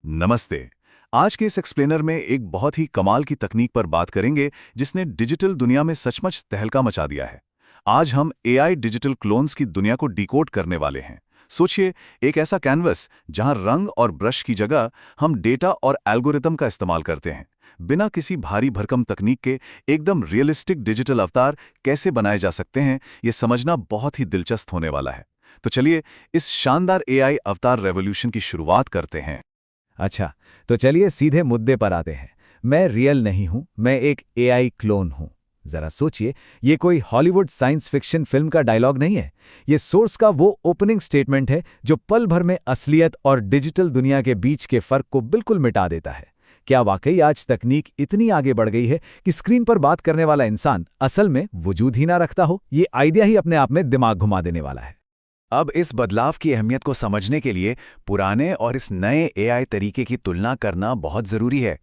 नमस्ते। आज के इस एक्सप्लेनर में एक बहुत ही कमाल की तकनीक पर बात करेंगे जिसने डिजिटल दुनिया में सचमुच तहलका मचा दिया है। आज हम एआई डिजिटल क्लोन्स की दुनिया को डिकोड करने वाले हैं। सोचिए, एक ऐसा कैनवस जहां रंग और ब्रश की जगह हम डेटा और एल्गोरिदम का इस्तेमाल करते हैं। बिना किसी भारी भरकम तकनीक के एकदम रियलिस्टिक डिजिटल अवतार कैसे बनाए जा सकते हैं, ये समझना बहुत ही दिलचस्प होने वाला है। तो चलिए इस शानदार एआई अवतार रेवोल्यूशन की शुरुआत करते हैं। अच्छा, तो चलिए सीधे मुद्दे पर आते हैं। मैं रियल नहीं हूं, मैं एक एआई क्लोन हूं। जरा सोचिए, ये कोई हॉलीवुड साइंस फिक्शन फिल्म का डायलॉग नहीं है। ये सोर्स का वो ओपनिंग स्टेटमेंट है जो पल भर में असलियत और डिजिटल दुनिया के बीच के फर्क को बिल्कुल मिटा देता है। क्या वाकई आज तकनीक इतनी आगे बढ़ गई है कि स्क्रीन पर बात करने वाला इंसान असल में वजूद ही ना रखता हो? ये आइडिया ही अपने आप में दिमाग घुमा देने वाला है। अब इस बदलाव की अहमियत को समझने के लिए पुराने और इस नए एआई तरीके की तुलना करना बहुत ज़रूरी है।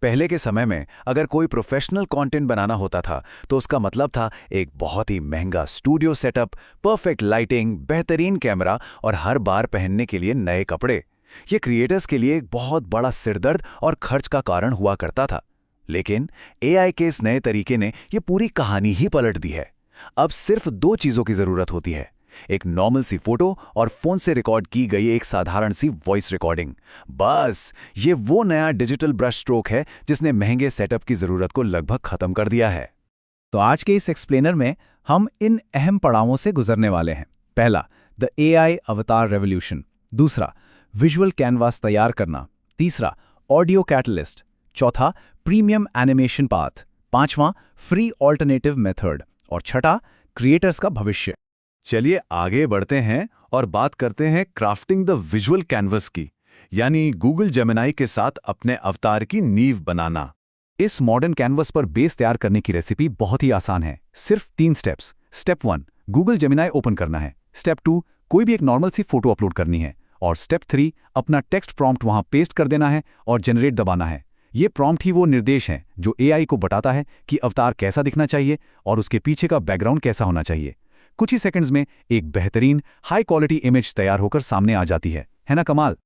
पहले के समय में अगर कोई प्रोफेशनल कंटेंट बनाना होता था तो उसका मतलब था एक बहुत ही महंगा स्टूडियो सेटअप, परफेक्ट लाइटिंग, बेहतरीन कैमरा और हर बार पहनने के लिए नए कपड़े। ये क्रिएटर्स के लिए एक बहुत बड़ा सिरदर्द और खर्च का कारण हुआ करता था। लेकिन एआई के इस नए तरीके ने ये पूरी कहानी ही पलट दी है। अब सिर्फ दो चीज़ों की ज़रूरत होती है, एक नॉर्मल सी फोटो और फोन से रिकॉर्ड की गई एक साधारण सी वॉइस रिकॉर्डिंग। बस ये वो नया डिजिटल ब्रश स्ट्रोक है जिसने महंगे सेटअप की जरूरत को लगभग खत्म कर दिया है। तो आज के इस एक्सप्लेनर में हम इन अहम पड़ावों से गुजरने वाले हैं। पहला, द एआई अवतार रेवोल्यूशन। दूसरा, विजुअल कैनवास तैयार करना। तीसरा, ऑडियो कैटलिस्ट। चौथा, प्रीमियम एनिमेशन पाथ। पांचवां, फ्री ऑल्टरनेटिव मेथड। और छठा, क्रिएटर्स का भविष्य। चलिए आगे बढ़ते हैं और बात करते हैं क्राफ्टिंग द विजुअल कैनवस की, यानी गूगल जेमिनाई के साथ अपने अवतार की नींव बनाना। इस मॉडर्न कैनवस पर बेस तैयार करने की रेसिपी बहुत ही आसान है। सिर्फ 3 steps. Step 1, Google Gemini open करना है। स्टेप 2, कोई भी एक नॉर्मल सी फोटो अपलोड करनी है। और स्टेप 3, अपना टेक्स्ट प्रॉम्प्ट वहां पेस्ट कर देना है और जनरेट दबाना है। ये प्रॉम्प्ट ही वो निर्देश हैं जो एआई को बताता है कि अवतार कैसा दिखना चाहिए और उसके पीछे का बैकग्राउंड कैसा होना चाहिए। कुछ ही सेकंड्स में एक बेहतरीन हाई क्वालिटी इमेज तैयार होकर सामने आ जाती है ना कमाल?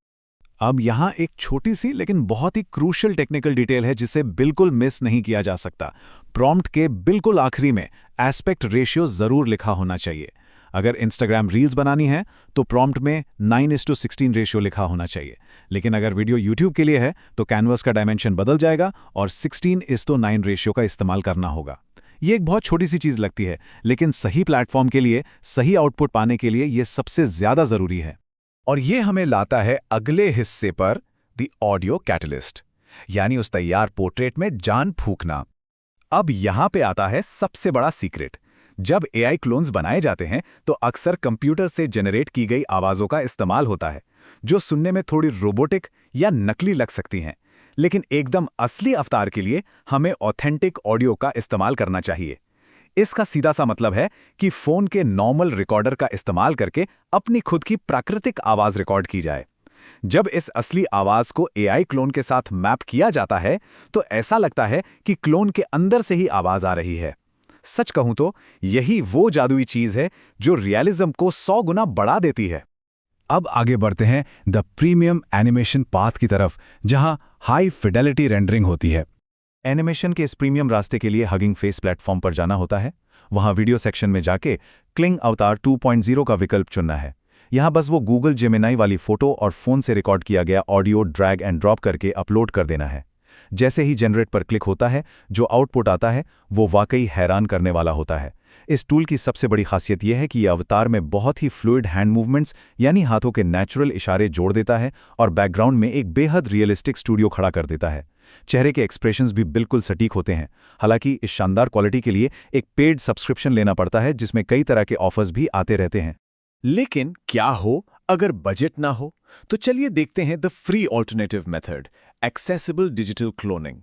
अब यहाँ एक छोटी सी लेकिन बहुत ही क्रूशियल टेक्निकल डिटेल है जिसे बिल्कुल मिस नहीं किया जा सकता। प्रॉम्प्ट के बिल्कुल आखिरी में एस्पेक्ट रेशियो जरूर लिखा होना चाहिए। अगर इंस्टाग्राम रील्स बनानी है तो प्रॉम्प्ट में 9:16 रेशियो लिखा होना चाहिए। लेकिन अगर वीडियो यूट्यूब के लिए है तो कैनवस का डायमेंशन बदल जाएगा और 16:9 रेशियो का इस्तेमाल करना होगा। ये एक बहुत छोटी सी चीज लगती है, लेकिन सही प्लेटफॉर्म के लिए सही आउटपुट पाने के लिए ये सबसे ज्यादा जरूरी है। और ये हमें लाता है अगले हिस्से पर, द ऑडियो कैटलिस्ट, यानी उस तैयार पोर्ट्रेट में जान फूंकना। अब यहां पे आता है सबसे बड़ा सीक्रेट। जब एआई क्लोन्स बनाए जाते हैं तो अक्सर कंप्यूटर से जनरेट की गई आवाजों का इस्तेमाल होता है, जो सुनने में थोड़ी रोबोटिक या नकली लग सकती हैं। लेकिन एकदम असली अवतार के लिए हमें ऑथेंटिक ऑडियो का इस्तेमाल करना चाहिए। इसका सीधा सा मतलब है कि फोन के नॉर्मल रिकॉर्डर का इस्तेमाल करके अपनी खुद की प्राकृतिक आवाज रिकॉर्ड की जाए। जब इस असली आवाज को एआई क्लोन के साथ मैप किया जाता है तो ऐसा लगता है कि क्लोन के अंदर से ही आवाज आ रही है। सच कहूं तो यही वो जादुई चीज है जो रियलिज्म को 100 गुना बढ़ा देती है। अब आगे बढ़ते हैं द प्रीमियम एनिमेशन पाथ की तरफ, जहां हाई फिडेलिटी रेंडरिंग होती है। एनिमेशन के इस प्रीमियम रास्ते के लिए हगिंग फेस प्लेटफॉर्म पर जाना होता है। वहां वीडियो सेक्शन में जाके क्लिंग अवतार 2.0 का विकल्प चुनना है। यहां बस वो गूगल जेमिनाई वाली फोटो और फोन से रिकॉर्ड किया गया ऑडियो ड्रैग एंड ड्रॉप करके अपलोड कर देना है। जैसे ही जनरेट पर क्लिक होता है, जो आउटपुट आता है वो वाकई हैरान करने वाला होता है। इस टूल की सबसे बड़ी खासियत यह है कि यह अवतार में बहुत ही फ्लूइड हैंड मूवमेंट्स, यानी हाथों के नेचुरल इशारे जोड़ देता है और बैकग्राउंड में एक बेहद रियलिस्टिक स्टूडियो खड़ा कर देता है। चेहरे के एक्सप्रेशंस भी बिल्कुल सटीक होते हैं। हालांकि इस शानदार क्वालिटी के लिए एक पेड सब्सक्रिप्शन लेना पड़ता है, जिसमें कई तरह के ऑफर्स भी आते रहते हैं। लेकिन क्या हो अगर बजट ना हो? तो चलिए देखते हैं the free alternative method, accessible digital cloning.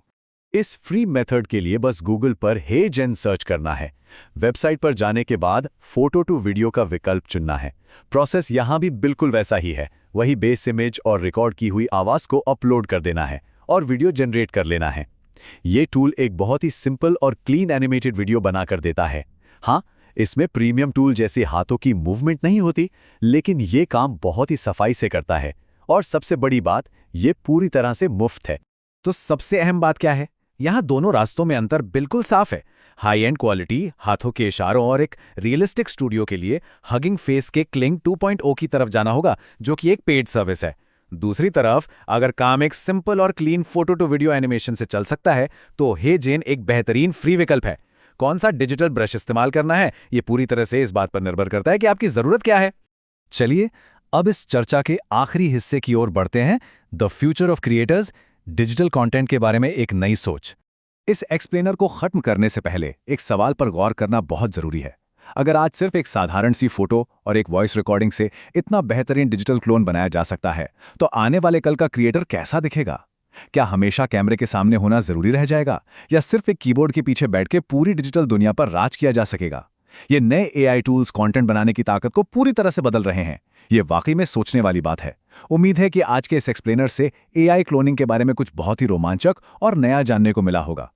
इस फ्री मेथड के लिए बस गूगल पर हे जेन सर्च करना है। वेबसाइट पर जाने के बाद फोटो टू वीडियो का विकल्प चुनना है। प्रोसेस यहां भी बिल्कुल वैसा ही है। वही बेस इमेज और रिकॉर्ड की हुई आवाज को अपलोड कर देना है और वीडियो जनरेट कर लेना है। ये टूल एक बहुत ही सिंपल और क्लीन एनिमेटेड वीडियो बनाकर देता है। हाँ, इसमें प्रीमियम टूल जैसे हाथों की मूवमेंट नहीं होती, लेकिन ये काम बहुत ही सफाई से करता है और सबसे बड़ी बात, ये पूरी तरह से मुफ्त है। तो सबसे अहम बात क्या है? यहाँ दोनों रास्तों में अंतर बिल्कुल साफ है। हाई एंड क्वालिटी, हाथों के इशारों और एक रियलिस्टिक स्टूडियो के लिए हगिंग फेस के क्लिंग 2.0 की तरफ जाना होगा, जो कि एक पेड सर्विस है। दूसरी तरफ अगर काम एक सिंपल और clean photo to video animation से चल सकता है, तो हे जेन एक बेहतरीन फ्री विकल्प है। कौन सा डिजिटल ब्रश इस्तेमाल करना है, ये पूरी तरह से इस बात पर निर्भर करता है कि आपकी जरूरत क्या है। चलिए अब इस चर्चा के आखिरी हिस्से की ओर बढ़ते हैं, the future of creators, digital content के बारे में एक नई सोच। इस एक्सप्लेनर को खत्म करने से पहले एक सवाल पर गौर करना बहुत जरूरी है। अगर आज सिर्फ एक साधारण सी फोटो और एक वॉइस रिकॉर्डिंग से इतना बेहतरीन डिजिटल क्लोन बनाया जा सकता है, तो आने वाले कल का क्रिएटर कैसा दिखेगा? क्या हमेशा कैमरे के सामने होना जरूरी रह जाएगा, या सिर्फ एक कीबोर्ड के पीछे बैठ के पूरी डिजिटल दुनिया पर राज किया जा सकेगा? ये नए एआई टूल्स कंटेंट बनाने की ताकत को पूरी तरह से बदल रहे हैं। ये वाकई में सोचने वाली बात है। उम्मीद है कि आज के इस एक्सप्लेनर से एआई क्लोनिंग के बारे में कुछ बहुत ही रोमांचक और नया जानने को मिला होगा।